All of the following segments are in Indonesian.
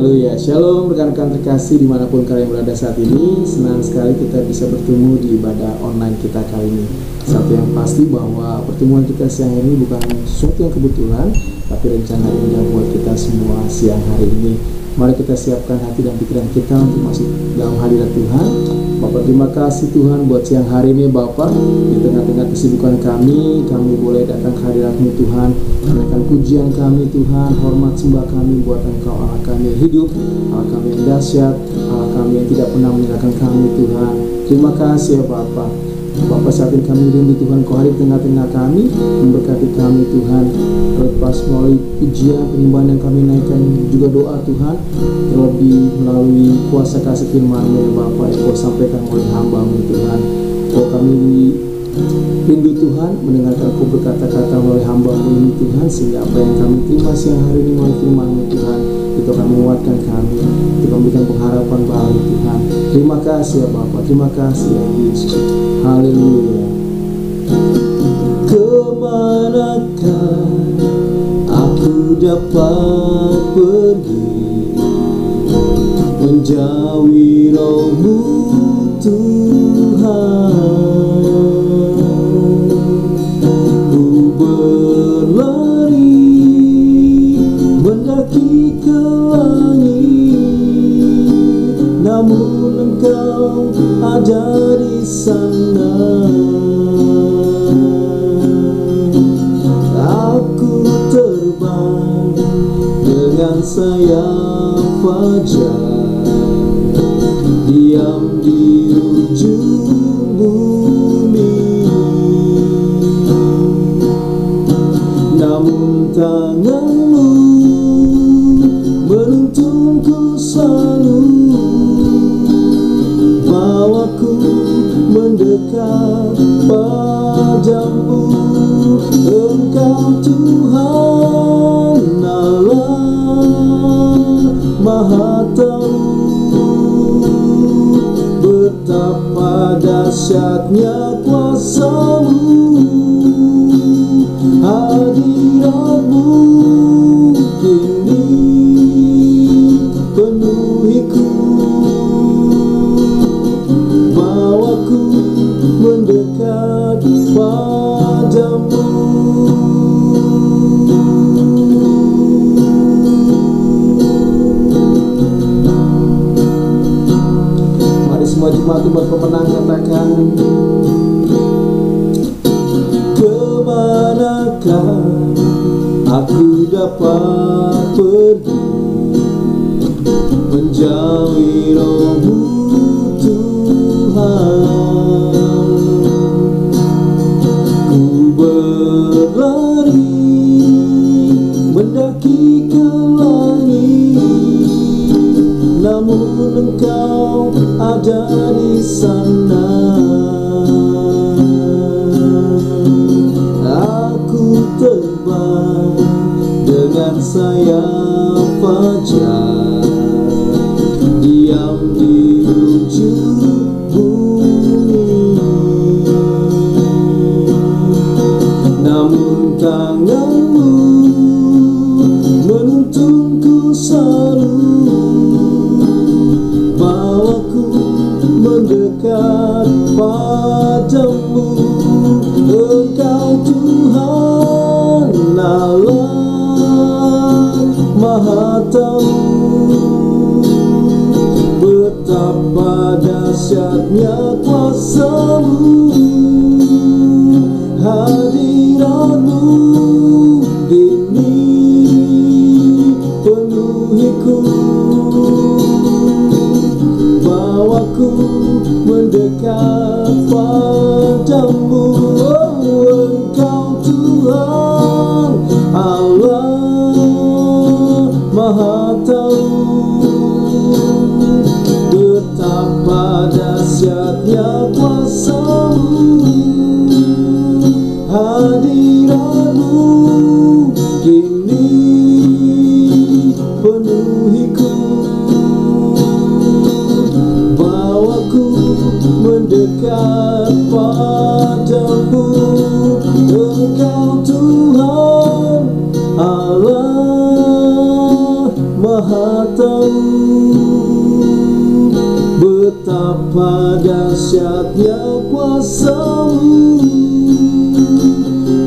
Haleluya. Shalom rekan-rekan terkasih dimanapun kalian berada saat ini. Senang sekali kita bisa bertemu di ibadah online kita kali ini. Satu yang pasti bahwa pertemuan kita siang ini bukan sesuatu yang kebetulan, tapi rencana indah buat kita semua siang hari ini. Mari kita siapkan hati dan pikiran kita untuk masuk dalam hadirat Tuhan. Bapak, terima kasih Tuhan buat siang hari ini Bapak. Di tengah-tengah kesibukan kami boleh datang ke hadirat-Mu Tuhan. Menaikkan pujian kami Tuhan, hormat sembah kami buat Engkau, Allah kami yang hidup, Allah kami yang dahsyat, Allah kami yang tidak pernah meninggalkan kami Tuhan. Terima kasih ya Bapak. Bapak, saat ini kami rindu Tuhan, Kau hadir tengah-tengah kami, memberkati kami Tuhan. Terlepas melalui pujian, penyembahan yang kami naikkan, juga doa Tuhan, terlebih melalui kuasa kasih firman-Mu ya Bapak, yang Kau sampaikan oleh hamba-Mu Tuhan. Kami rindu Tuhan mendengarkan Kau berkata-kata melalui hamba-Mu ini Tuhan, sehingga apa yang kami terima siang hari ini melalui firman-Mu Tuhan, itu akan menguatkan kami, itu memberikan pengharapan baru Tuhan. Terima kasih ya Bapak, terima kasih ya Yesus. Haleluya. Kemanakah aku dapat pergi menjauhi Roh-Mu Tuhan? Ku berlari mendaki ke langit, namun Engkau ada di sana. Aku terbang dengan sayap fajar, diam di ujung bumi, namun tangan-Mu menuntunku selalu, bawaku mendekat padamu. Engkau Tuhan Allah Maha Tahu, betapa dahsyatnya kuasa-Mu, hadirat-Mu kini penuhiku, bawaku mendekat padamu. Mari semua jemaat umat pemenang katakan, kemanakah aku dapat pergi menjauhi Roh-Mu Tuhan? Ku berlari mendaki ke langit, namun Engkau ada di sana. Aku terbang dengan sayap fajar, diam di ujung bumi, namun tangan-Mu menuntunku selalu, bawaku mendekat padamu. Engkau Tuhan Allah Maha Tahu, betapa dahsyatnya kuasa-Mu, hadirat-Mu kini penuhiku, bawaku mendekat padamu. Engkau Tuhan Allah Maha Tahu, betapa dahsyatnya kuasa-Mu, hadirat-Mu kini penuhiku, bawaku mendekat padamu. Engkau Tuhan Allah Maha Tahu, Betapa dahsyatnya kuasa-Mu,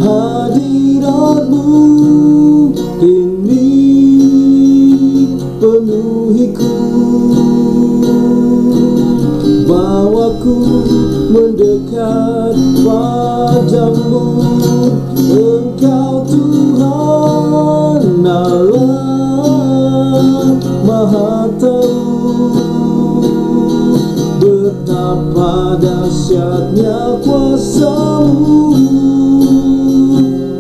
hadirat-Mu kini penuhiku. Bawaku mendekat padamu, Engkau Tuhan Allah Maha Tahu. Betapa dahsyatnya kuasa-Mu,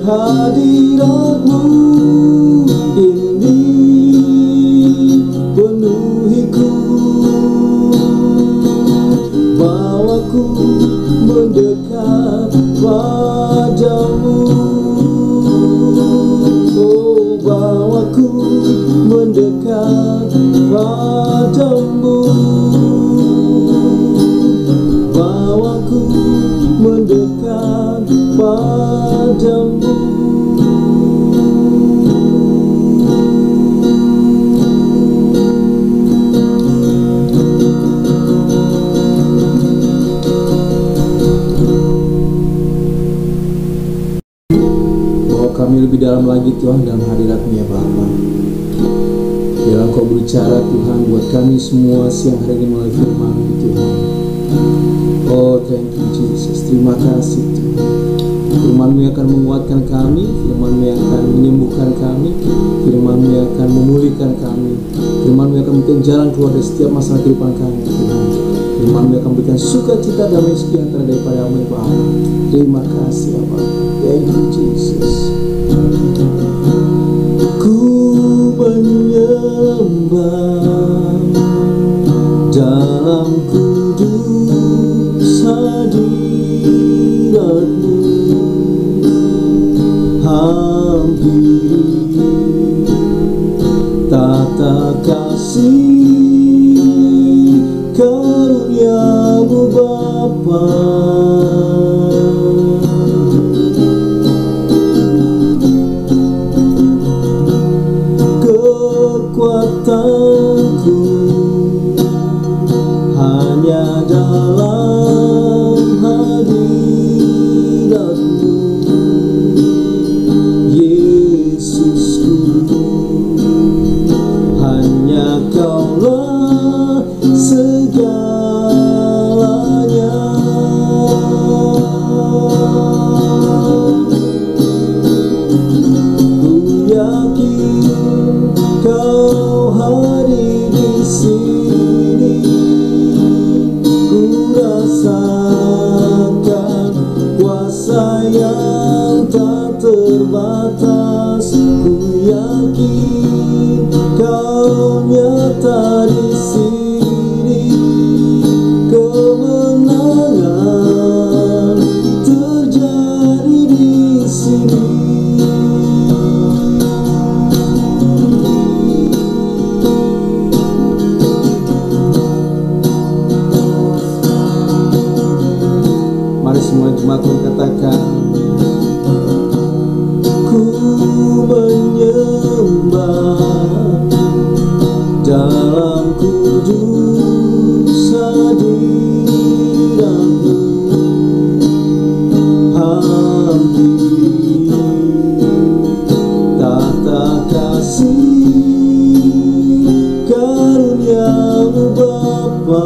hadirat-Mu ini penuhiku. Bawaku mendekat padamu, oh bawaku mendekat padamu. Bawaku mendekat padamu. Bawa kami lebih dalam lagi Tuhan dalam hadirat-Mu ya Bapa. Biarlah Engkau berbicara Tuhan buat kami semua siang hari ini melalui firman-Mu Tuhan. Oh thank you Jesus, terima kasih Tuhan. Firman-Mu yang akan menguatkan kami, Firman-Mu yang akan menyembuhkan kami, Firman-Mu yang akan memulihkan kami, Firman-Mu yang akan memberikan jalan keluar dari setiap masalah kehidupan kami Tuhan. Firman-Mu yang akan memberikan sukacita damai sejahtera daripada-Mu ya Bapa. Terima kasih ya Bapa. Thank you Jesus. Ku menyembah dalam kudus hadirat-Mu, hampiri tata kasih karunia-Mu Bapa. Kekuatanku hanya dalam hadirat-Mu, Yesusku. Hanya Kaulah segalanya. Ku yakin Kau hadir di sini, ku rasakan kuasa yang tak terbatas. Ku yakin Kau nyata di sini, kemenangan terjadi di sini. Mari semua jemaat katakan, ku menyembah dalam kudus hadirat-Mu, hampiri tata kasih karunia-Mu Bapa.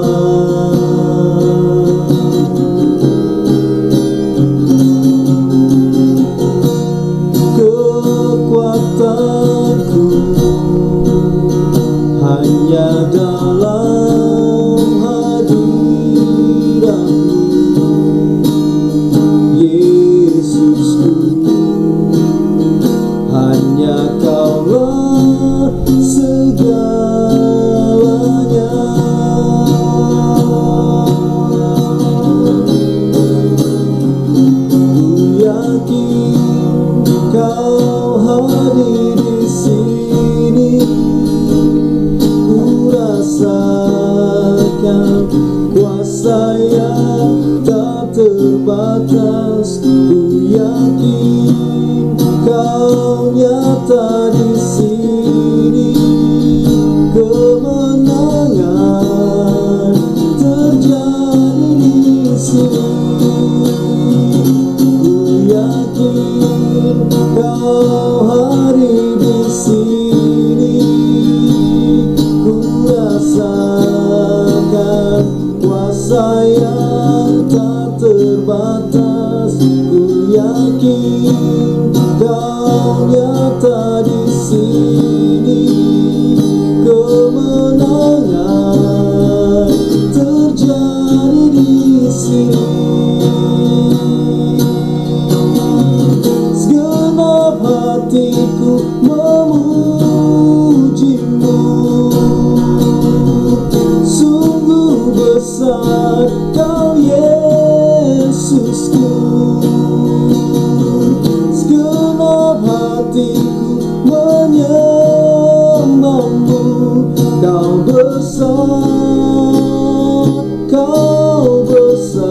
Kekuatanku hanya dalam hadirat-Mu, Yesusku. Hanya Kaulah segalanya. Ku yakin Kau hadir di sini, ku rasakan kuasa yang tak terbatas. Ku yakin Kau nyata di sini, kemenangan terjadi sini. Ku yakin kau hari di sini. Ku rasakan kuasa yang tak terbatas. Ku yakin kau nyata di sini. Kemenangan terjadi di sini. Segenap hatiku memujimu. Sungguh besar kau Yesusku. Segenap hatiku menyembahmu. Kau besar, kau besar.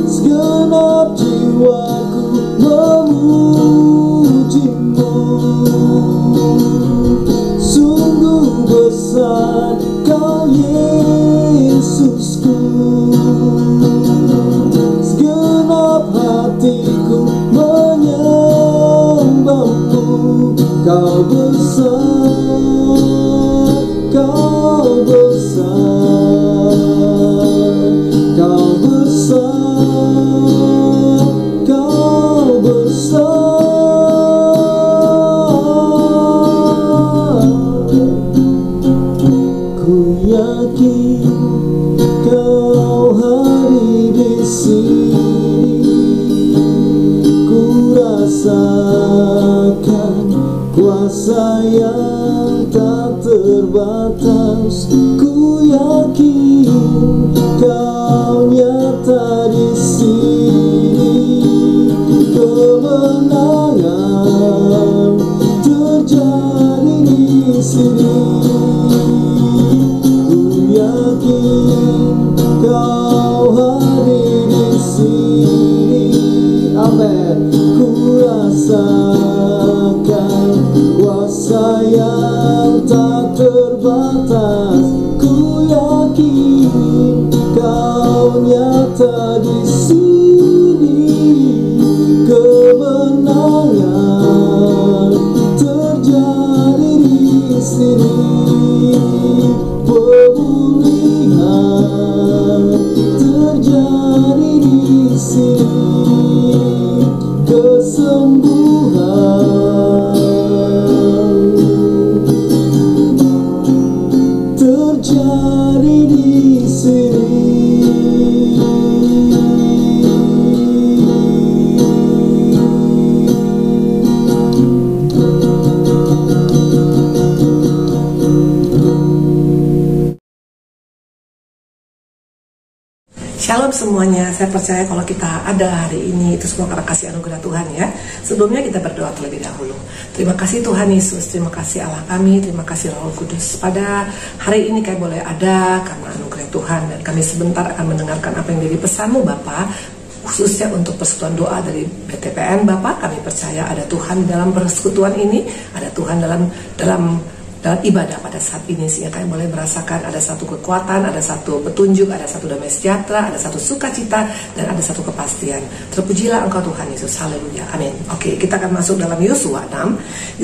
Segenap jiwaku memujimu. Sungguh besar kau Yesusku. Segenap hatiku menyembahmu. Kau besar, kau besar. Kau besar, kau besar. Ku yakin kau hari di sini. Ku rasakan kuasa yang tak terbatas. Ku yakin kau nyata di sini. Kemenangan terjadi di sini. Ku yakin kau hadir di sini. Amin. Ku rasakan kuasa yang tak terbatas. Ku yakin kau nyata di sini. Kemenangan terjadi di sini. Pemulihan terjadi di sini. Kesembuhan terjadi di sini. Shalom semuanya, saya percaya kalau kita ada hari ini itu semua karena kasih anugerah Tuhan ya. Sebelumnya kita berdoa terlebih dahulu. Terima kasih Tuhan Yesus, terima kasih Allah kami, terima kasih Roh Kudus. Pada hari ini kami boleh ada karena anugerah Tuhan, dan kami sebentar akan mendengarkan apa yang menjadi pesan-Mu Bapa, khususnya untuk persekutuan doa dari BTPN. Bapak, kami percaya ada Tuhan dalam persekutuan ini, ada Tuhan dalam ibadah pada saat ini, sehingga kalian boleh merasakan ada satu kekuatan, ada satu petunjuk, ada satu damai sejahtera, ada satu sukacita, dan ada satu kepastian. Terpujilah Engkau Tuhan Yesus, haleluya, amin. Oke, kita akan masuk dalam Yosua 6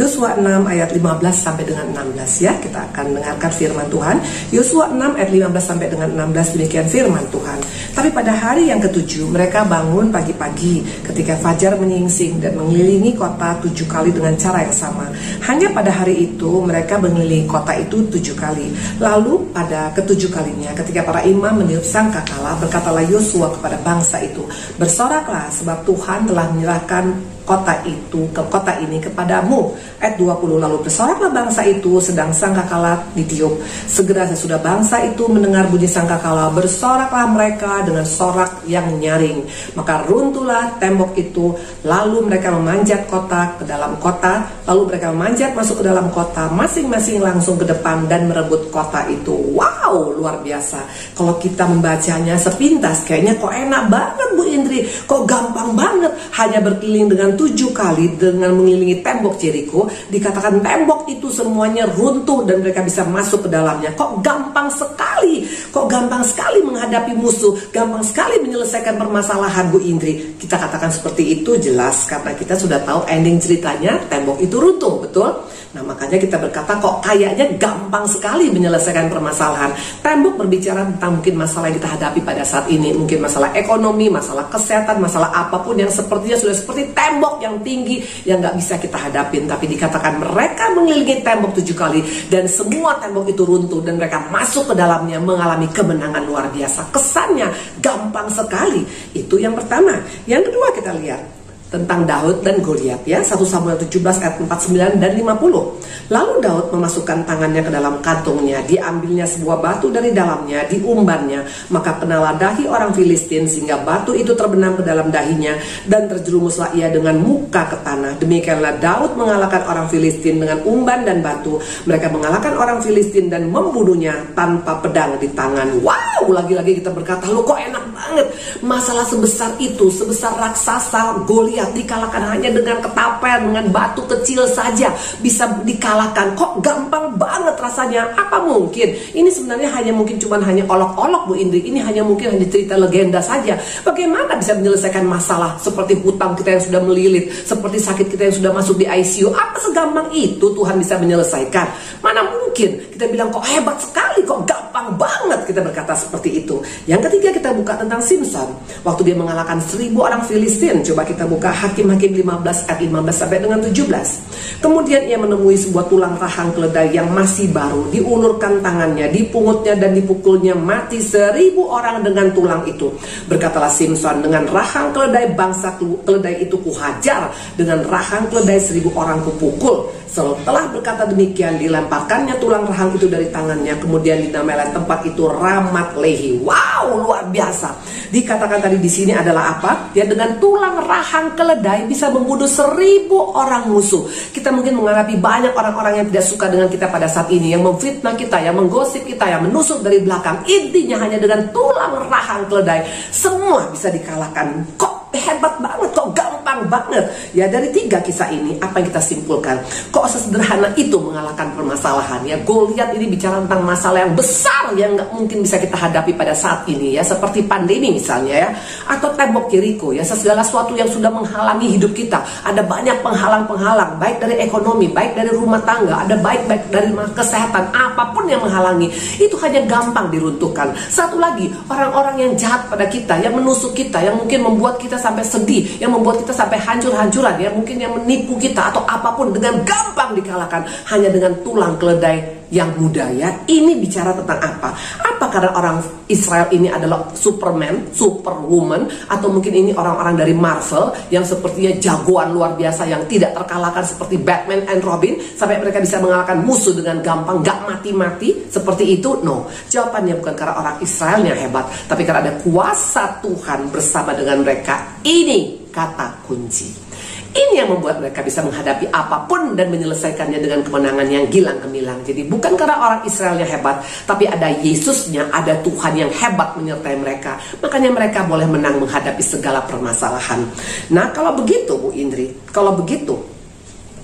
ayat 15 sampai dengan 16 ya. Kita akan mendengarkan firman Tuhan. Yosua 6 ayat 15 sampai dengan 16, demikian firman Tuhan. Tapi pada hari yang ketujuh mereka bangun pagi-pagi ketika fajar menyingsing dan mengelilingi kota 7 kali dengan cara yang sama. Hanya pada hari itu mereka mengelilingi kota itu 7 kali. Lalu pada ketujuh kalinya ketika para imam meniup sangkakala, berkatalah Yosua kepada bangsa itu, bersoraklah sebab Tuhan telah menyerahkan kota ini kepadamu. Ayat 20, lalu bersoraklah bangsa itu sedang sangkakala ditiup. Segera sesudah bangsa itu mendengar bunyi sangkakala, bersoraklah mereka dengan sorak yang nyaring. Maka runtuhlah tembok itu, lalu mereka memanjat ke dalam kota, lalu mereka memanjat masuk ke dalam kota, masing-masing langsung ke depan dan merebut kota itu. Wow, Wow, luar biasa. Kalau kita membacanya sepintas, kayaknya kok enak banget Bu Indri, kok gampang banget. Hanya berkeliling dengan 7 kali dengan mengelilingi tembok Jeriko. Dikatakan tembok itu semuanya runtuh dan mereka bisa masuk ke dalamnya. Kok gampang sekali, kok gampang sekali menghadapi musuh, gampang sekali menyelesaikan permasalahan Bu Indri. Kita katakan seperti itu jelas karena kita sudah tahu ending ceritanya, tembok itu runtuh, betul? Nah makanya kita berkata kok kayaknya gampang sekali menyelesaikan permasalahan. Tembok berbicara tentang mungkin masalah yang kita hadapi pada saat ini. Mungkin masalah ekonomi, masalah kesehatan, masalah apapun yang sepertinya sudah seperti tembok yang tinggi yang gak bisa kita hadapin. Tapi dikatakan mereka mengelilingi tembok 7 kali dan semua tembok itu runtuh dan mereka masuk ke dalamnya mengalami kemenangan luar biasa. Kesannya gampang sekali. Itu yang pertama. Yang kedua kita lihat tentang Daud dan Goliat ya, 1 Samuel 17 ayat 49 dan 50. Lalu Daud memasukkan tangannya ke dalam kantungnya, diambilnya sebuah batu dari dalamnya, diumbannya, maka kenalah dahi orang Filistin sehingga batu itu terbenam ke dalam dahinya dan terjerumuslah ia dengan muka ke tanah. Demikianlah Daud mengalahkan orang Filistin dengan umban dan batu. Mereka mengalahkan orang Filistin dan membunuhnya tanpa pedang di tangan. Wow, lagi-lagi kita berkata, loh kok enak banget. Masalah sebesar itu, sebesar raksasa Goliat dikalahkan hanya dengan ketapen, dengan batu kecil saja bisa dikalahkan. Kok gampang banget rasanya? Apa mungkin? Ini sebenarnya hanya olok-olok Bu Indri. Ini hanya cerita legenda saja. Bagaimana bisa menyelesaikan masalah seperti hutang kita yang sudah melilit, seperti sakit kita yang sudah masuk di ICU? Apa segampang itu Tuhan bisa menyelesaikan? Mana mungkin? Kita bilang kok hebat sekali, kok gampang banget kita berkata seperti itu. Yang ketiga kita buka tentang Simson. Waktu dia mengalahkan 1000 orang Filistin. Coba kita buka Hakim-Hakim 15 ayat 15 sampai dengan 17. Kemudian ia menemui sebuah tulang rahang keledai yang masih baru. Diulurkan tangannya, dipungutnya dan dipukulnya mati 1000 orang dengan tulang itu. Berkatalah Simson, dengan rahang keledai bangsa keledai itu kuhajar, dengan rahang keledai 1000 orang kupukul. Setelah berkata demikian, dilemparkannya tulang rahang itu dari tangannya. Kemudian dinamailah tempat itu Ramat Lehi. Wow, luar biasa. Dikatakan tadi di sini adalah apa? Ya, dengan tulang rahang keledai bisa membunuh 1000 orang musuh. Kita mungkin menghadapi banyak orang-orang yang tidak suka dengan kita pada saat ini, yang memfitnah kita, yang menggosip kita, yang menusuk dari belakang. Intinya hanya dengan tulang rahang keledai semua bisa dikalahkan. Kok hebat banget, kok gampang banget. Ya, dari 3 kisah ini apa yang kita simpulkan? Kok sesederhana itu mengalahkan permasalahan? Ya, Goliat ini bicara tentang masalah yang besar yang nggak mungkin bisa kita hadapi pada saat ini ya, seperti pandemi misalnya ya, atau tembok Jeriko ya, segala sesuatu yang sudah menghalangi hidup kita. Ada banyak penghalang-penghalang, baik dari ekonomi, baik dari rumah tangga, ada baik dari kesehatan, apapun yang menghalangi itu hanya gampang diruntuhkan. Satu lagi, orang-orang yang jahat pada kita, yang menusuk kita, yang mungkin membuat kita sampai sedih, yang membuat kita sampai hancur-hancuran ya, mungkin yang menipu kita atau apapun, dengan gampang dikalahkan hanya dengan tulang keledai yang muda ya. Ini bicara tentang apa? Apa karena orang Israel ini adalah Superman, Superwoman, atau mungkin ini orang-orang dari Marvel yang sepertinya jagoan luar biasa yang tidak terkalahkan seperti Batman and Robin sampai mereka bisa mengalahkan musuh dengan gampang, gak mati-mati seperti itu? No, jawabannya bukan karena orang Israel yang hebat, tapi karena ada kuasa Tuhan bersama dengan mereka. Ini kata kunci. Ini yang membuat mereka bisa menghadapi apapun dan menyelesaikannya dengan kemenangan yang gilang gemilang. Jadi bukan karena orang Israel yang hebat, tapi ada Yesusnya, ada Tuhan yang hebat menyertai mereka. Makanya mereka boleh menang menghadapi segala permasalahan. Nah, kalau begitu Bu Indri, kalau begitu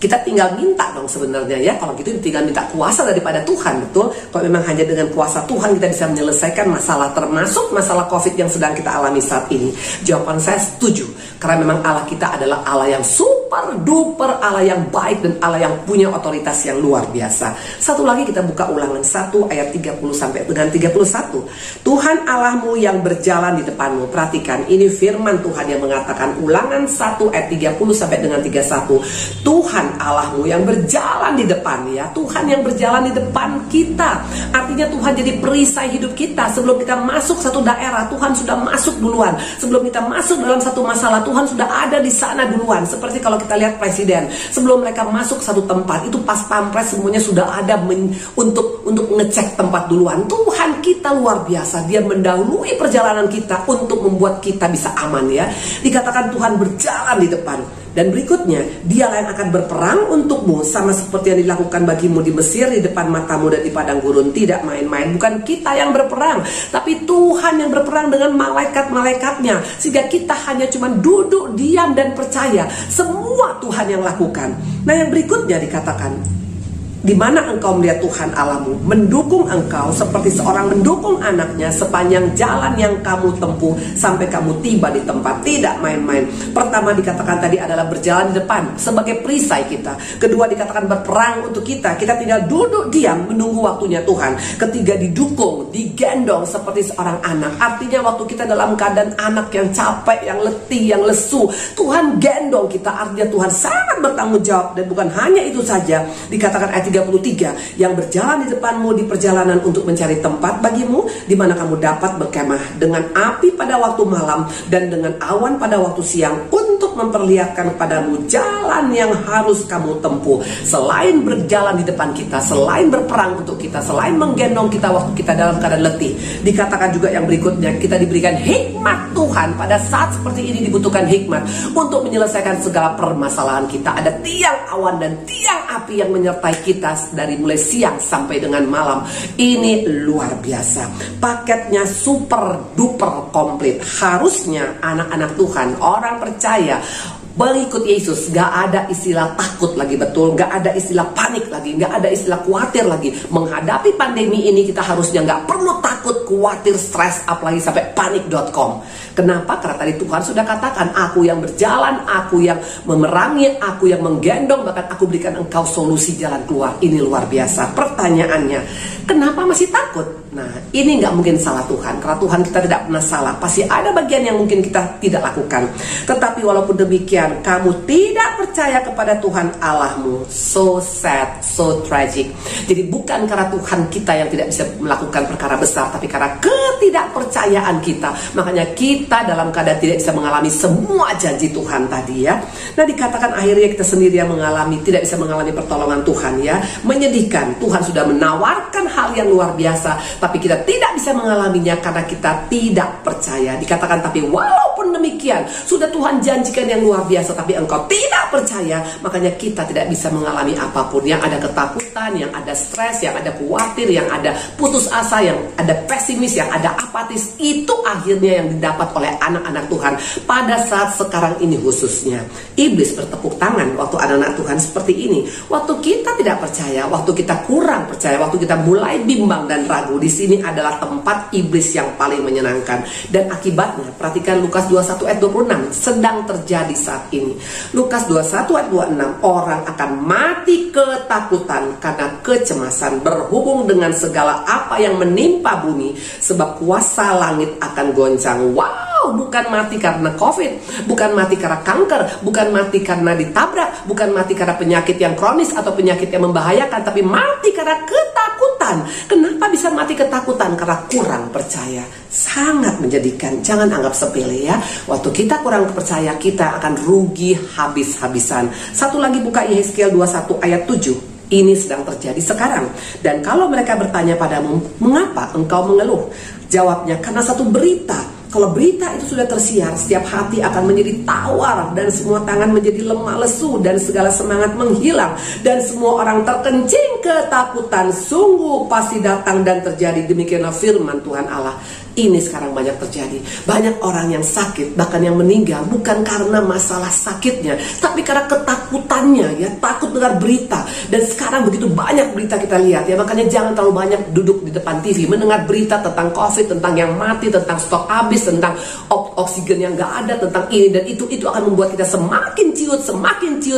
kita tinggal minta dong sebenarnya ya. Kalau gitu tinggal minta kuasa daripada Tuhan, betul? Kalau memang hanya dengan kuasa Tuhan kita bisa menyelesaikan masalah, termasuk masalah COVID yang sedang kita alami saat ini. Jawaban saya setuju. Karena memang Allah kita adalah Allah yang super duper, Allah yang baik, dan Allah yang punya otoritas yang luar biasa. Satu lagi kita buka Ulangan 1 ayat 30 sampai dengan 31. Tuhan Allahmu yang berjalan di depanmu. Perhatikan, ini firman Tuhan yang mengatakan, Ulangan 1 ayat 30 sampai dengan 31. Tuhan Allahmu yang berjalan di depan ya. Tuhan yang berjalan di depan kita. Artinya Tuhan jadi perisai hidup kita. Sebelum kita masuk satu daerah, Tuhan sudah masuk duluan. Sebelum kita masuk dalam satu masalah, Tuhan sudah ada di sana duluan. Seperti kalau kita lihat presiden, sebelum mereka masuk satu tempat, itu pas pampres semuanya sudah ada untuk ngecek tempat duluan. Tuhan kita luar biasa. Dia mendahului perjalanan kita untuk membuat kita bisa aman ya. Dikatakan Tuhan berjalan di depan. Dan berikutnya, dialah yang akan berperang untukmu, sama seperti yang dilakukan bagimu di Mesir, di depan matamu dan di padang gurun. Tidak main-main, bukan kita yang berperang, tapi Tuhan yang berperang dengan malaikat-malaikatnya. Sehingga kita hanya cuma duduk, diam, dan percaya. Semua Tuhan yang lakukan. Nah, yang berikutnya dikatakan, di mana engkau melihat Tuhan Allahmu mendukung engkau seperti seorang mendukung anaknya sepanjang jalan yang kamu tempuh sampai kamu tiba di tempat. Tidak main-main. Pertama dikatakan tadi adalah berjalan di depan sebagai perisai kita. Kedua dikatakan berperang untuk kita. Kita tinggal duduk diam menunggu waktunya Tuhan. Ketiga didukung, digendong seperti seorang anak. Artinya waktu kita dalam keadaan anak yang capek, yang letih, yang lesu, Tuhan gendong kita. Artinya Tuhan sangat bertanggung jawab. Dan bukan hanya itu saja, dikatakan ayat 33, yang berjalan di depanmu di perjalanan untuk mencari tempat bagimu di mana kamu dapat berkemah, dengan api pada waktu malam dan dengan awan pada waktu siang, untuk memperlihatkan kepadamu jalan yang harus kamu tempuh. Selain berjalan di depan kita, selain berperang untuk kita, selain menggendong kita waktu kita dalam keadaan letih, dikatakan juga yang berikutnya, kita diberikan hikmat Tuhan. Pada saat seperti ini dibutuhkan hikmat untuk menyelesaikan segala permasalahan kita. Ada tiang awan dan tiang api yang menyertai kita dari mulai siang sampai dengan malam. Ini luar biasa. Paketnya super duper komplit. Harusnya anak-anak Tuhan, orang percaya, berikut Yesus, gak ada istilah takut lagi, betul, gak ada istilah panik lagi, gak ada istilah khawatir lagi. Menghadapi pandemi ini kita harusnya gak perlu takut, khawatir, stres, apalagi sampai panik.com. Kenapa? Karena tadi Tuhan sudah katakan, aku yang berjalan, aku yang memerangi, aku yang menggendong, bahkan aku berikan engkau solusi jalan keluar. Ini luar biasa. Pertanyaannya, kenapa masih takut? Nah, ini nggak mungkin salah Tuhan, karena Tuhan kita tidak pernah salah. Pasti ada bagian yang mungkin kita tidak lakukan. Tetapi walaupun demikian, kamu tidak percaya kepada Tuhan Allahmu. So sad, so tragic. Jadi bukan karena Tuhan kita yang tidak bisa melakukan perkara besar, tapi karena ketidakpercayaan kita. Makanya kita dalam keadaan tidak bisa mengalami semua janji Tuhan tadi ya. Nah, dikatakan akhirnya kita sendiri yang mengalami, tidak bisa mengalami pertolongan Tuhan ya. Menyedihkan, Tuhan sudah menawarkan hal yang luar biasa, tapi kita tidak bisa mengalaminya karena kita tidak percaya. Dikatakan tapi walaupun demikian, sudah Tuhan janjikan yang luar biasa, tapi engkau tidak percaya, makanya kita tidak bisa mengalami apapun. Yang ada ketakutan, yang ada stres, yang ada khawatir, yang ada putus asa, yang ada pesimis, yang ada apatis. Itu akhirnya yang didapat oleh anak-anak Tuhan pada saat sekarang ini khususnya. Iblis bertepuk tangan waktu anak-anak Tuhan seperti ini. Waktu kita tidak percaya, waktu kita kurang percaya, waktu kita mulai bimbang dan ragu, di sini adalah tempat iblis yang paling menyenangkan. Dan akibatnya, perhatikan Lukas 21 ayat 26 sedang terjadi saat ini. Lukas 21 ayat 26, orang akan mati ketakutan karena kecemasan berhubung dengan segala apa yang menimpa bumi, sebab kuasa langit akan goncang. Wow, bukan mati karena COVID, bukan mati karena kanker, bukan mati karena ditabrak, bukan mati karena penyakit yang kronis atau penyakit yang membahayakan, tapi mati karena ketakutan. Kenapa bisa mati ketakutan? Karena kurang percaya. Sangat menjadikan, jangan anggap sepele ya. Waktu kita kurang percaya, kita akan rugi habis-habisan. Satu lagi, buka Yehezkiel 21 ayat 7. Ini sedang terjadi sekarang. Dan kalau mereka bertanya padamu, mengapa engkau mengeluh? Jawabnya, karena satu berita. Kalau berita itu sudah tersiar, setiap hati akan menjadi tawar, dan semua tangan menjadi lemah lesu, dan segala semangat menghilang, dan semua orang terkencing ketakutan. Sungguh pasti datang dan terjadi. Demikianlah firman Tuhan Allah. Ini sekarang banyak terjadi. Banyak orang yang sakit, bahkan yang meninggal, bukan karena masalah sakitnya, tapi karena ketakutannya ya, takut dengar berita. Dan sekarang begitu banyak berita kita lihat ya, makanya jangan terlalu banyak duduk di depan TV mendengar berita tentang COVID, tentang yang mati, tentang stok habis, tentang oksigen yang gak ada, tentang ini dan itu akan membuat kita semakin ciut,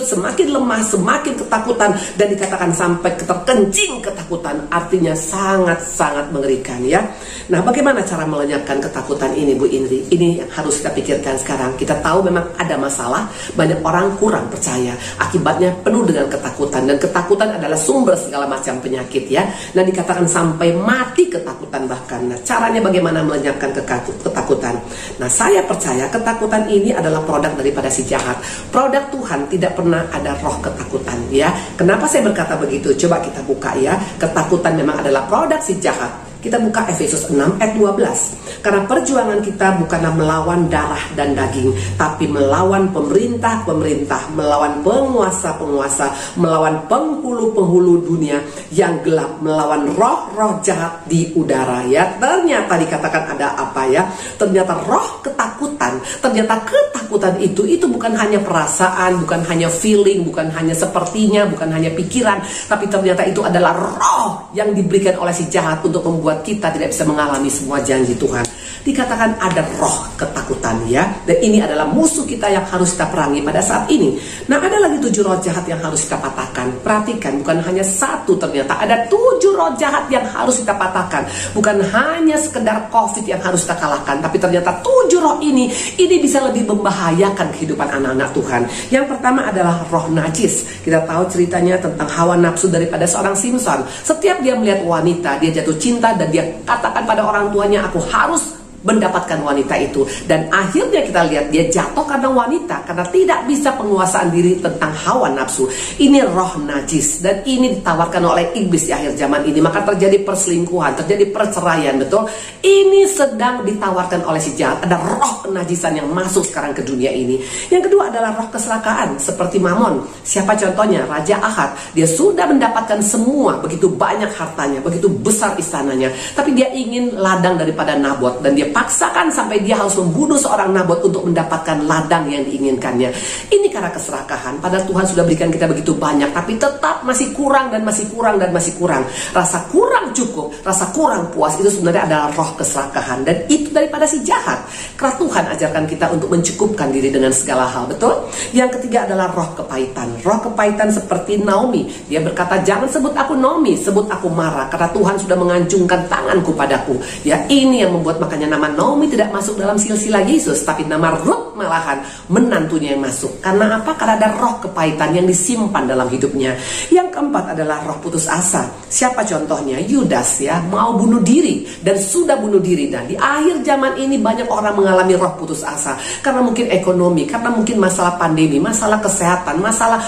semakin lemah, semakin ketakutan, dan dikatakan sampai terkencing ketakutan. Artinya sangat-sangat mengerikan ya. Nah, bagaimana cara melenyapkan ketakutan ini, Bu Indri? Ini yang harus kita pikirkan sekarang. Kita tahu memang ada masalah, banyak orang kurang percaya, akibatnya penuh dengan ketakutan, dan ketakutan adalah sumber segala macam penyakit ya. Nah, dikatakan sampai mati ketakutan bahkan. Nah, caranya bagaimana melenyapkan ketakutan? Nah, saya percaya ketakutan ini adalah produk daripada si jahat. Produk Tuhan tidak pernah ada roh ketakutan ya. Kenapa saya berkata begitu? Coba kita buka ya. Ketakutan memang adalah produk si jahat. Kita buka Efesus 6 ayat 12. Karena perjuangan kita bukanlah melawan darah dan daging, tapi melawan pemerintah-pemerintah, melawan penguasa-penguasa, melawan penghulu-penghulu dunia yang gelap, melawan roh-roh jahat di udara. Ya, ternyata dikatakan ada apa ya? Ternyata roh ketakutan. Ternyata ketakutan itu bukan hanya perasaan, bukan hanya feeling, bukan hanya sepertinya, bukan hanya pikiran, tapi ternyata itu adalah roh yang diberikan oleh si jahat untuk membuat kita tidak bisa mengalami semua janji Tuhan. Dikatakan ada roh ketakutan ya. Dan ini adalah musuh kita yang harus kita perangi pada saat ini. Nah, ada lagi 7 roh jahat yang harus kita patahkan. Perhatikan, bukan hanya satu, ternyata ada 7 roh jahat yang harus kita patahkan. Bukan hanya sekedar COVID yang harus kita kalahkan, tapi ternyata 7 roh ini bisa lebih membahayakan kehidupan anak-anak Tuhan. Yang pertama adalah roh najis. Kita tahu ceritanya tentang hawa nafsu daripada seorang Simson. Setiap dia melihat wanita, dia jatuh cinta dan dia katakan pada orang tuanya, aku harus mendapatkan wanita itu. Dan akhirnya kita lihat dia jatuh karena wanita, karena tidak bisa penguasaan diri tentang hawa nafsu. Ini roh najis, dan ini ditawarkan oleh iblis di akhir zaman ini. Maka terjadi perselingkuhan, terjadi perceraian, betul. Ini sedang ditawarkan oleh si jahat. Ada roh kenajisan yang masuk sekarang ke dunia ini. Yang kedua adalah roh keselakaan, seperti Mamon. Siapa contohnya? Raja Ahab. Dia sudah mendapatkan semua, begitu banyak hartanya, begitu besar istananya, tapi dia ingin ladang daripada Nabot, dan dia paksakan sampai dia harus membunuh seorang Nabot untuk mendapatkan ladang yang diinginkannya. Ini karena keserakahan. Padahal Tuhan sudah berikan kita begitu banyak, tapi tetap masih kurang dan masih kurang dan masih kurang. Rasa kurang cukup, rasa kurang puas, itu sebenarnya adalah roh keserakahan, dan itu daripada si jahat. Karena Tuhan ajarkan kita untuk mencukupkan diri dengan segala hal, betul? Yang ketiga adalah roh kepahitan. Roh kepahitan seperti Naomi. Dia berkata, jangan sebut aku Naomi, sebut aku Mara, karena Tuhan sudah mengancungkan tanganku padaku. Ya, ini yang membuat makanya nama Naomi tidak masuk dalam silsilah Yesus, tapi nama Ruth malahan menantunya yang masuk. Karena apa? Karena ada roh kepahitan yang disimpan dalam hidupnya. Yang keempat adalah roh putus asa. Siapa contohnya? Yudas ya, mau bunuh diri dan sudah bunuh diri. Dan di akhir zaman ini banyak orang mengalami roh putus asa karena mungkin ekonomi, karena mungkin masalah pandemi, masalah kesehatan, masalah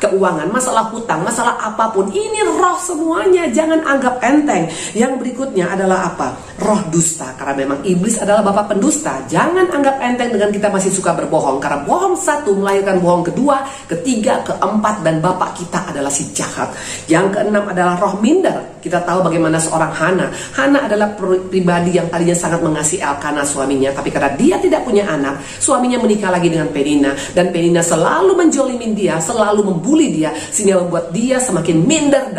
keuangan, masalah hutang, masalah apapun. Ini roh semuanya, jangan anggap enteng. Yang berikutnya adalah apa? Roh dusta, karena memang iblis adalah bapa pendusta. Jangan anggap enteng dengan kita masih suka berbohong, karena bohong satu melahirkan bohong kedua, ketiga, keempat, dan bapak kita adalah si jahat. Yang keenam adalah roh minder. Kita tahu bagaimana seorang Hana. Hana adalah pribadi yang tadinya sangat mengasihi Elkana suaminya, tapi karena dia tidak punya anak, suaminya menikah lagi dengan Penina, dan Penina selalu menjolimin dia, selalu membuli dia, sehingga membuat dia semakin minder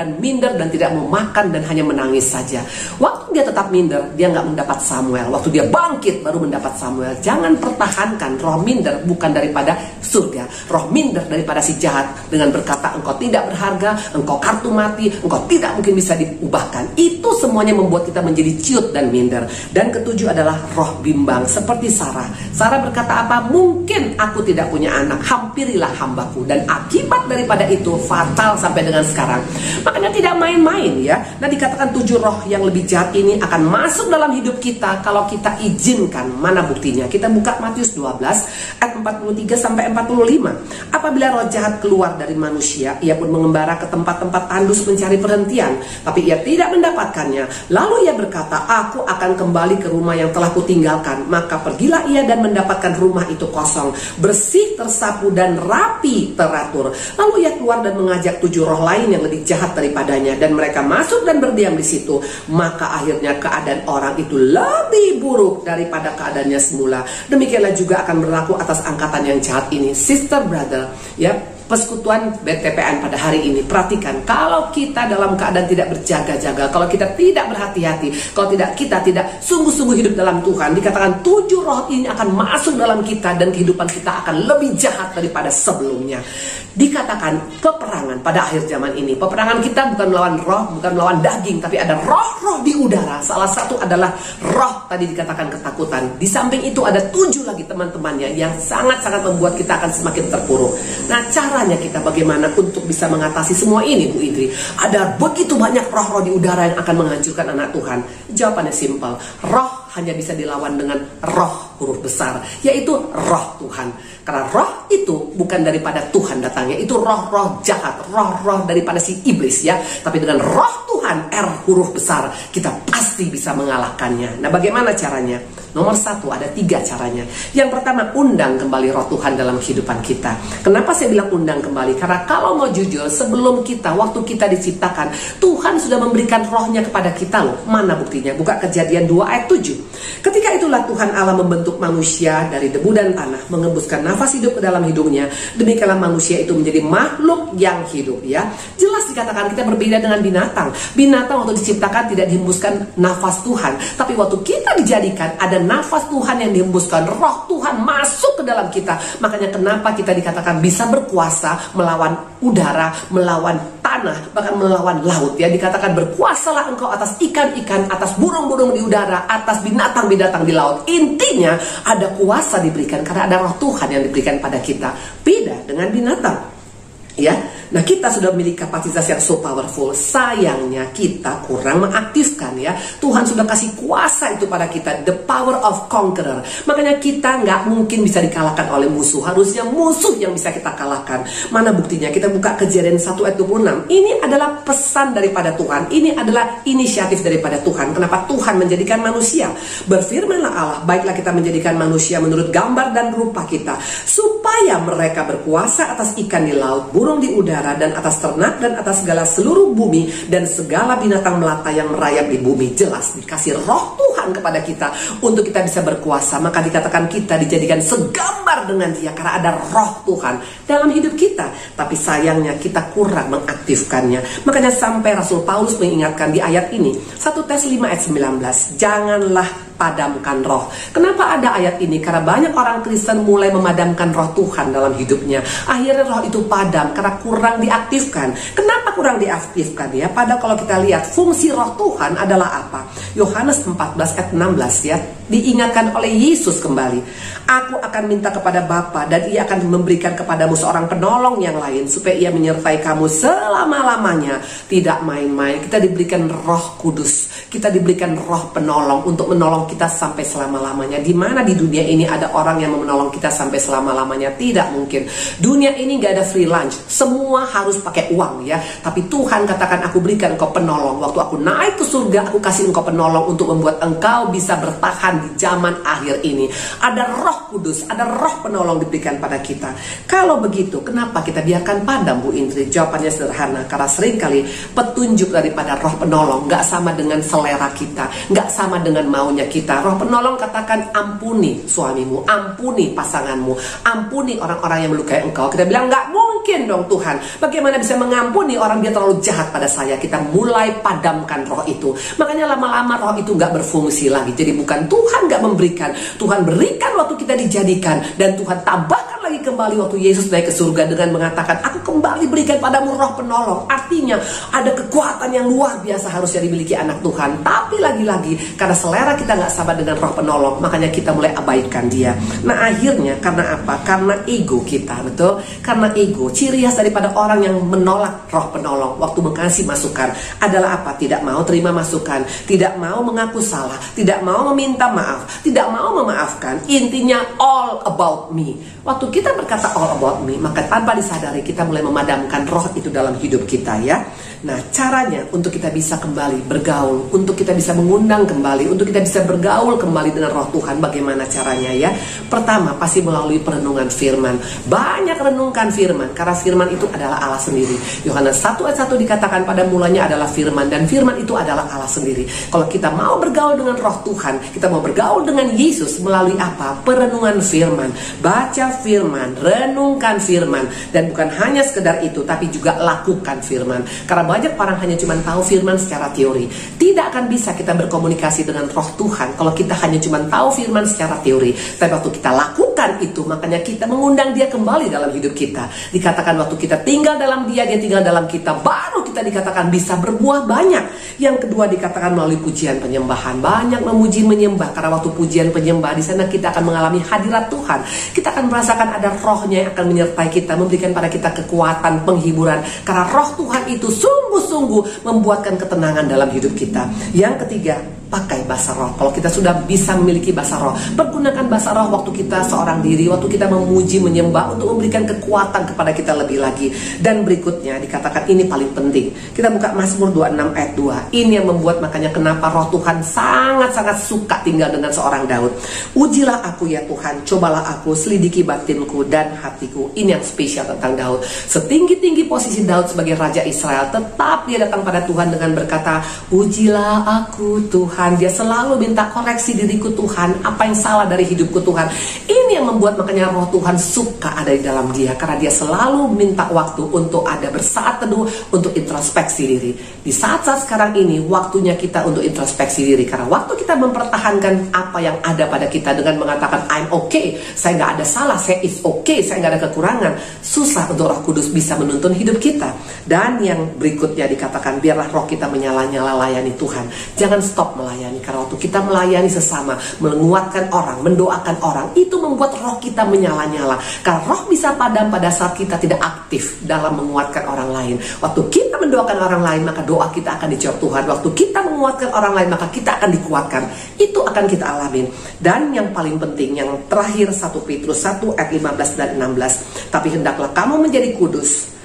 dan tidak mau makan dan hanya menangis saja. Waktu dia tetap minder, dia nggak mendapat Samuel. Waktu dia bangkit baru mendapat Samuel. Jangan pertahankan roh minder, bukan daripada surga. Roh minder daripada si jahat dengan berkata engkau tidak berharga, engkau kartu mati, engkau tidak mungkin bisa diubahkan. Itu semuanya membuat kita menjadi ciut dan minder. Dan ketujuh adalah roh bimbang, seperti Sarah. Sarah berkata apa? Mungkin aku tidak punya anak, hampirilah hambaku. Dan akibat daripada itu fatal sampai dengan sekarang. Makanya tidak main-main ya. Nah, dikatakan 7 roh yang lebih jahat ini akan masuk dalam hidup kita kalau kita izinkan. Mana buktinya? Kita buka Matius 12 ayat 43 sampai 45. Apabila roh jahat keluar dari manusia, ia pun mengembara ke tempat-tempat tandus mencari perhentian, tapi ia tidak mendapatkannya. Lalu ia berkata, aku akan kembali ke rumah yang telah kutinggalkan. Maka pergilah ia dan mendapatkan rumah itu kosong, bersih, tersapu, dan rapi teratur. Lalu ia keluar dan mengajak 7 roh lain yang lebih jahat daripadanya, dan mereka masuk dan berdiam di situ. Maka akhirnya keadaan orang itu lebih buruk daripada keadaannya semula. Demikianlah juga akan berlaku atas angkatan yang jahat ini. Sister, brother, ya, persekutuan BTPN pada hari ini, perhatikan, kalau kita dalam keadaan tidak berjaga-jaga, kalau kita tidak berhati-hati, kalau kita tidak sungguh-sungguh hidup dalam Tuhan, dikatakan 7 roh ini akan masuk dalam kita dan kehidupan kita akan lebih jahat daripada sebelumnya. Dikatakan peperangan pada akhir zaman ini. Peperangan kita bukan melawan roh, bukan melawan daging, tapi ada roh-roh di udara. Salah satu adalah roh tadi dikatakan ketakutan. Di samping itu ada 7 lagi teman-temannya yang sangat-sangat membuat kita akan semakin terpuruk. Nah, caranya kita bagaimana untuk bisa mengatasi semua ini, Bu Indri? Ada begitu banyak roh-roh di udara yang akan menghancurkan anak Tuhan. Jawabannya simpel. Roh hanya bisa dilawan dengan roh huruf besar, yaitu roh Tuhan. Karena roh itu bukan daripada Tuhan datangnya, itu roh-roh jahat, roh-roh daripada si iblis ya. Tapi dengan roh Tuhan, R huruf besar, kita pasti bisa mengalahkannya. Nah, bagaimana caranya? Nomor 1, ada 3 caranya. Yang pertama, undang kembali roh Tuhan dalam kehidupan kita. Kenapa saya bilang undang kembali? Karena kalau mau jujur, sebelum kita, waktu kita diciptakan, Tuhan sudah memberikan rohnya kepada kita loh. Mana buktinya? Buka Kejadian 2 ayat 7. Ketika itulah Tuhan Allah membentuk manusia dari debu dan tanah, mengembuskan nafas hidup ke dalam hidungnya. Demikianlah manusia itu menjadi makhluk yang hidup ya. Jelas dikatakan kita berbeda dengan binatang. Binatang waktu diciptakan tidak dihembuskan nafas Tuhan, tapi waktu kita dijadikan ada nafas Tuhan yang dihembuskan, roh Tuhan masuk ke dalam kita. Makanya kenapa kita dikatakan bisa berkuasa melawan udara, melawan tanah, bahkan melawan laut ya. Dikatakan berkuasalah engkau atas ikan-ikan, atas burung-burung di udara, atas binatang-binatang di laut. Intinya ada kuasa diberikan karena ada roh Tuhan yang diberikan pada kita. Beda dengan binatang ya. Nah, kita sudah memiliki kapasitas yang so powerful. Sayangnya kita kurang mengaktifkan ya. Tuhan sudah kasih kuasa itu pada kita, the power of conqueror. Makanya kita nggak mungkin bisa dikalahkan oleh musuh. Harusnya musuh yang bisa kita kalahkan. Mana buktinya? Kita buka Kejadian 1 ayat 26. Ini adalah pesan daripada Tuhan. Ini adalah inisiatif daripada Tuhan. Kenapa Tuhan menjadikan manusia? Berfirmanlah Allah, baiklah kita menjadikan manusia menurut gambar dan rupa kita, supaya mereka berkuasa atas ikan di laut, burung di udara, dan atas ternak, dan atas segala seluruh bumi, dan segala binatang melata yang merayap di bumi. Jelas dikasih roh Tuhan kepada kita untuk kita bisa berkuasa. Maka dikatakan kita dijadikan segambar dengan Dia karena ada roh Tuhan dalam hidup kita. Tapi sayangnya kita kurang mengaktifkannya. Makanya sampai Rasul Paulus mengingatkan di ayat ini, 1 Tes 5 ayat 19, janganlah padamkan roh. Kenapa ada ayat ini? Karena banyak orang Kristen mulai memadamkan roh Tuhan dalam hidupnya. Akhirnya roh itu padam karena kurang diaktifkan. Kenapa kurang diaktifkan ya? Padahal kalau kita lihat fungsi roh Tuhan adalah apa? Yohanes 14 ayat 16 ya. Diingatkan oleh Yesus kembali. Aku akan minta kepada Bapa dan Ia akan memberikan kepadamu seorang penolong yang lain supaya Ia menyertai kamu selama-lamanya. Tidak main-main. Kita diberikan Roh Kudus. Kita diberikan roh penolong untuk menolong kita sampai selama-lamanya. Di mana di dunia ini ada orang yang mau menolong kita sampai selama-lamanya? Tidak mungkin. Dunia ini gak ada free lunch. Semua harus pakai uang ya. Tapi Tuhan katakan, aku berikan engkau penolong. Waktu aku naik ke surga, aku kasih engkau penolong untuk membuat engkau bisa bertahan di zaman akhir ini. Ada Roh Kudus, ada roh penolong diberikan pada kita. Kalau begitu, kenapa kita biarkan padam, Bu Indri? Jawabannya sederhana. Karena seringkali petunjuk daripada roh penolong gak sama dengan selera kita, gak sama dengan maunya kita. Roh penolong katakan, ampuni suamimu, ampuni pasanganmu, ampuni orang-orang yang melukai engkau. Kita bilang, gak mungkin dong Tuhan, bagaimana bisa mengampuni orang dia terlalu jahat pada saya? Kita mulai padamkan roh itu. Makanya lama-lama roh itu gak berfungsi lagi. Jadi bukan Tuhan gak memberikan, Tuhan berikan waktu kita dijadikan, dan Tuhan tambahkan lagi kembali waktu Yesus naik ke surga dengan mengatakan, aku kembali berikan padamu roh penolong. Artinya ada kekuatan yang luar biasa harusnya dimiliki anak Tuhan. Tapi lagi-lagi karena selera kita nggak sama dengan roh penolong, makanya kita mulai abaikan dia. Nah akhirnya karena apa? Karena ego kita, betul? Karena ego. Ciri khas daripada orang yang menolak roh penolong waktu mengasih masukan adalah apa? Tidak mau terima masukan, tidak mau mengaku salah, tidak mau meminta maaf, tidak mau memaafkan. Intinya all about me. Waktu kita berkata all about me, maka tanpa disadari kita mulai memadamkan roh itu dalam hidup kita ya. Nah caranya untuk kita bisa kembali bergaul, untuk kita bisa mengundang kembali, untuk kita bisa bergaul kembali dengan roh Tuhan, bagaimana caranya ya? Pertama pasti melalui perenungan firman. Banyak renungkan firman, karena firman itu adalah Allah sendiri. Yohanes 1 ayat 1 dikatakan pada mulanya adalah firman, dan firman itu adalah Allah sendiri. Kalau kita mau bergaul dengan roh Tuhan, kita mau bergaul dengan Yesus melalui apa? Perenungan firman. Baca firman, renungkan firman, dan bukan hanya sekedar itu, tapi juga lakukan firman. Karena banyak orang hanya cuma tahu firman secara teori. Tidak akan bisa kita berkomunikasi dengan roh Tuhan kalau kita hanya cuma tahu firman secara teori. Tapi waktu kita lakukan itu, makanya kita mengundang dia kembali dalam hidup kita. Dikatakan waktu kita tinggal dalam dia, dia tinggal dalam kita, baru kita dikatakan bisa berbuah banyak. Yang kedua dikatakan melalui pujian penyembahan. Banyak memuji menyembah, karena waktu pujian penyembah di sana kita akan mengalami hadirat Tuhan. Kita akan merasakan ada rohnya yang akan menyertai kita, memberikan pada kita kekuatan, penghiburan. Karena roh Tuhan itu sungguh-sungguh membuatkan ketenangan dalam hidup kita. Yang ketiga, pakai bahasa roh. Kalau kita sudah bisa memiliki bahasa roh, pergunakan bahasa roh waktu kita seorang diri, waktu kita memuji, menyembah, untuk memberikan kekuatan kepada kita lebih lagi. Dan berikutnya dikatakan ini paling penting. Kita buka Mazmur 26 ayat 2. Ini yang membuat makanya kenapa roh Tuhan sangat-sangat suka tinggal dengan seorang Daud. Ujilah aku ya Tuhan, cobalah aku, selidiki batinku dan hatiku. Ini yang spesial tentang Daud. Setinggi-tinggi posisi Daud sebagai Raja Israel, tetap dia datang pada Tuhan dengan berkata, ujilah aku Tuhan. Dia selalu minta koreksi diriku Tuhan, apa yang salah dari hidupku Tuhan. Ini yang membuat makanya roh Tuhan suka ada di dalam dia, karena dia selalu minta waktu untuk ada bersaat teduh, untuk introspeksi diri. Di saat-saat sekarang ini waktunya kita untuk introspeksi diri, karena waktu kita mempertahankan apa yang ada pada kita dengan mengatakan I'm okay, saya nggak ada salah, saya is okay, saya nggak ada kekurangan, susah untuk Roh Kudus bisa menuntun hidup kita. Dan yang berikutnya dikatakan, biarlah roh kita menyala-nyala layani Tuhan. Jangan stop melayani, karena waktu kita melayani sesama, menguatkan orang, mendoakan orang, itu membuat roh kita menyala-nyala. Karena roh bisa padam pada saat kita tidak aktif dalam menguatkan orang lain. Waktu kita mendoakan orang lain, maka doa kita akan dijawab Tuhan. Waktu kita menguatkan orang lain, maka kita akan dikuatkan. Itu akan kita alamin. Dan yang paling penting, yang terakhir, 1 Petrus 1 ayat 15 dan 16. Tapi hendaklah kamu menjadi kudus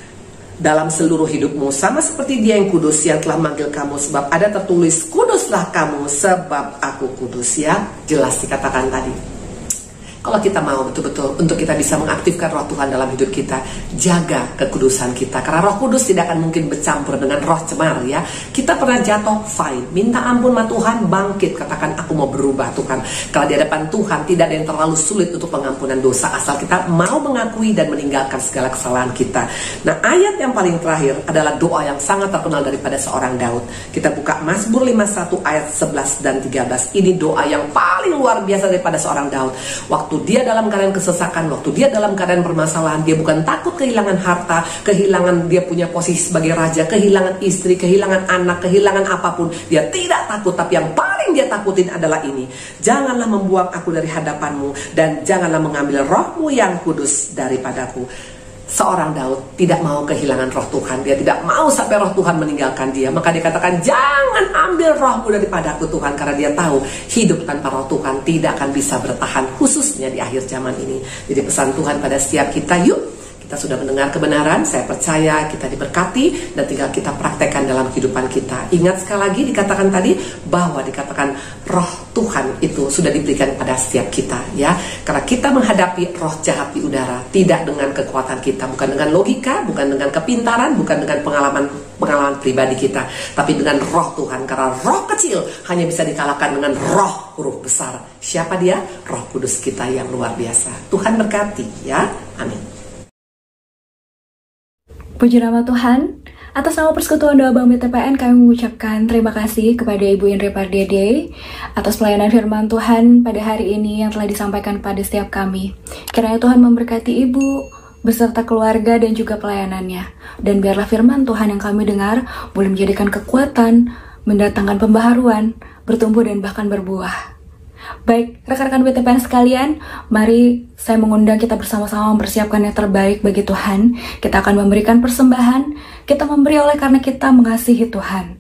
dalam seluruh hidupmu, sama seperti Dia yang kudus yang telah manggil kamu. Sebab ada tertulis, kuduslah kamu sebab aku kudus. Ya, jelas dikatakan tadi. Kalau kita mau betul-betul untuk kita bisa mengaktifkan roh Tuhan dalam hidup kita, jaga kekudusan kita. Karena roh kudus tidak akan mungkin bercampur dengan roh cemar ya. Kita pernah jatuh, fine, minta ampun sama Tuhan, bangkit, katakan aku mau berubah Tuhan. Kalau di hadapan Tuhan tidak ada yang terlalu sulit untuk pengampunan dosa, asal kita mau mengakui dan meninggalkan segala kesalahan kita. Nah, ayat yang paling terakhir adalah doa yang sangat terkenal daripada seorang Daud. Kita buka Mazmur 51 ayat 11 dan 13. Ini doa yang paling luar biasa daripada seorang Daud. Waktu dia dalam keadaan kesesakan, waktu dia dalam keadaan permasalahan, dia bukan takut kehilangan harta, kehilangan dia punya posisi sebagai raja, kehilangan istri, kehilangan anak, kehilangan apapun. Dia tidak takut, tapi yang paling dia takutin adalah ini. Janganlah membuang aku dari hadapanmu, dan janganlah mengambil rohmu yang kudus daripadaku. Seorang Daud tidak mau kehilangan roh Tuhan. Dia tidak mau sampai roh Tuhan meninggalkan dia. Maka dia katakan, jangan ambil rohmu daripadaku Tuhan. Karena dia tahu hidup tanpa roh Tuhan tidak akan bisa bertahan, khususnya di akhir zaman ini. Jadi pesan Tuhan pada setiap kita, yuk, kita sudah mendengar kebenaran, saya percaya kita diberkati, dan tinggal kita praktekkan dalam kehidupan kita. Ingat sekali lagi dikatakan tadi, bahwa dikatakan roh Tuhan itu sudah diberikan pada setiap kita ya. Karena kita menghadapi roh jahat di udara, tidak dengan kekuatan kita, bukan dengan logika, bukan dengan kepintaran, bukan dengan pengalaman pribadi kita, tapi dengan roh Tuhan. Karena roh kecil hanya bisa dikalahkan dengan roh huruf besar. Siapa dia? Roh Kudus kita yang luar biasa. Tuhan berkati ya. Amin. Puji nama Tuhan. Atas nama Persekutuan Doa Bank BTPN, kami mengucapkan terima kasih kepada Ibu Indri Pardede atas pelayanan firman Tuhan pada hari ini yang telah disampaikan pada setiap kami. Kiranya Tuhan memberkati Ibu beserta keluarga dan juga pelayanannya. Dan biarlah firman Tuhan yang kami dengar boleh menjadikan kekuatan, mendatangkan pembaharuan, bertumbuh dan bahkan berbuah. Baik, rekan-rekan BTPN sekalian, mari saya mengundang kita bersama-sama mempersiapkan yang terbaik bagi Tuhan. Kita akan memberikan persembahan, kita memberi oleh karena kita mengasihi Tuhan.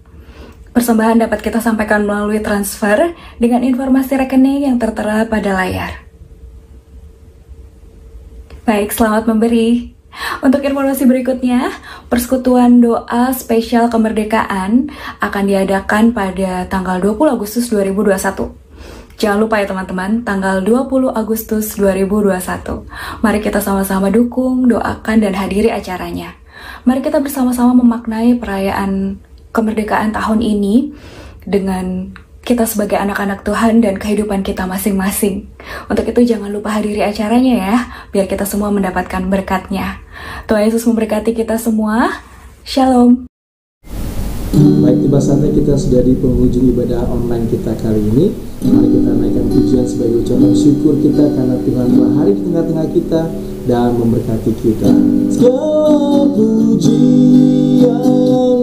Persembahan dapat kita sampaikan melalui transfer dengan informasi rekening yang tertera pada layar. Baik, selamat memberi. Untuk informasi berikutnya, Persekutuan Doa Spesial Kemerdekaan akan diadakan pada tanggal 20 Agustus 2021. Jangan lupa ya teman-teman, tanggal 20 Agustus 2021. Mari kita sama-sama dukung, doakan, dan hadiri acaranya. Mari kita bersama-sama memaknai perayaan kemerdekaan tahun ini dengan kita sebagai anak-anak Tuhan dan kehidupan kita masing-masing. Untuk itu jangan lupa hadiri acaranya ya, biar kita semua mendapatkan berkatnya. Tuhan Yesus memberkati kita semua. Shalom. Baik, tiba saatnya kita sudah di penghujung ibadah online kita kali ini. Mari kita naikkan pujian sebagai ucapan syukur kita karena Tuhan telah hadir di tengah-tengah kita dan memberkati kita. Segala pujian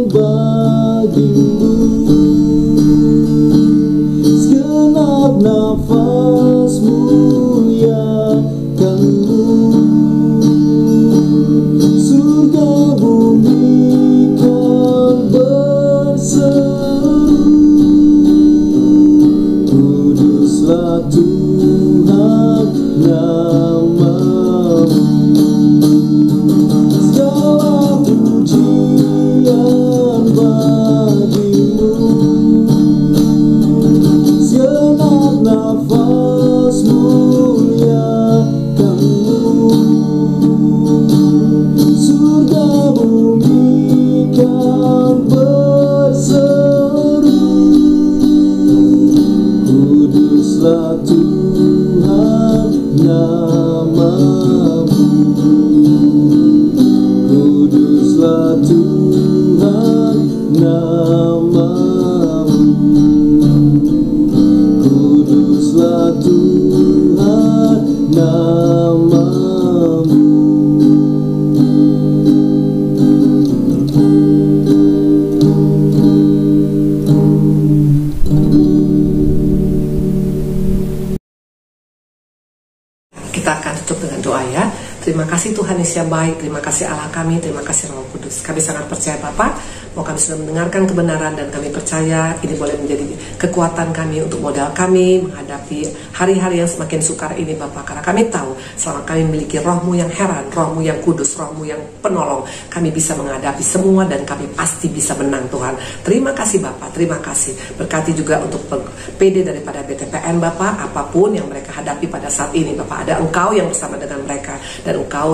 bagimu, segenap nafas muliakanmu, surga bumi kan berseru Kita akan tutup dengan doa ya. Terima kasih Tuhan Yesus yang baik, terima kasih Allah kami, terima kasih Roh Kudus. Kami sangat percaya Bapa, bahwa kami sudah mendengarkan kebenaran dan kami percaya ini boleh menjadi kekuatan kami untuk modal kami menghadapi hari-hari yang semakin sukar ini Bapa. Karena kami tahu selama kami memiliki Roh-Mu yang heran, Roh-Mu yang kudus, Roh-Mu yang penolong, kami bisa menghadapi semua dan kami pasti bisa menang Tuhan. Terima kasih Bapa, terima kasih. Berkati juga untuk PD daripada BTPN Bapa, apapun yang mereka hadapi pada saat ini Bapa, ada Engkau yang bersama dengan mereka. Dan Engkau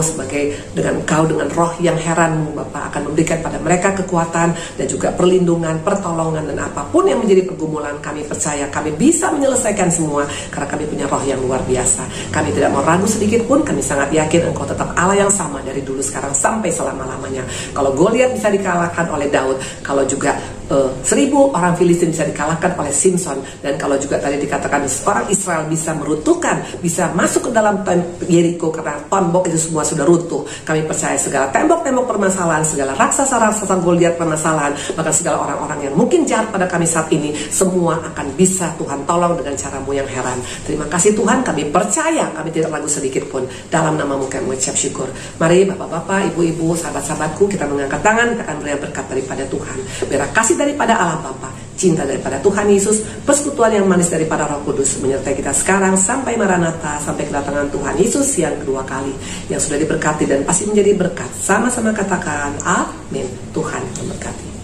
dengan roh yang heran-Mu Bapa akan memberikan pada mereka kekuatan dan juga perlindungan, pertolongan dan apapun yang menjadi pergumulan, kami percaya kami bisa menyelesaikan semua karena kami punya roh yang luar biasa. Kami tidak mau ragu sedikit pun, kami sangat yakin Engkau tetap Allah yang sama dari dulu sekarang sampai selama-lamanya. Kalau Goliat bisa dikalahkan oleh Daud, kalau juga 1000 orang Filistin bisa dikalahkan oleh Simpson, dan kalau juga tadi dikatakan orang Israel bisa meruntuhkan, bisa masuk ke dalam Yeriko karena tembok itu semua sudah runtuh. Kami percaya segala tembok-tembok permasalahan, segala raksasa-raksasa Goliat permasalahan, bahkan segala orang-orang yang mungkin jahat pada kami saat ini, semua akan bisa Tuhan tolong dengan cara-Mu yang heran. Terima kasih Tuhan, kami percaya, kami tidak ragu sedikit pun. Dalam nama-Mu kami mengucap syukur. Mari Bapak-bapak, Ibu-ibu, sahabat-sahabatku, kita mengangkat tangan, kita akan beri berkat daripada Tuhan. Biar kasih daripada Allah Bapa, cinta daripada Tuhan Yesus, persekutuan yang manis daripada Roh Kudus menyertai kita sekarang sampai Maranatha, sampai kedatangan Tuhan Yesus yang kedua kali, yang sudah diberkati dan pasti menjadi berkat. Sama-sama katakan amin. Tuhan memberkati.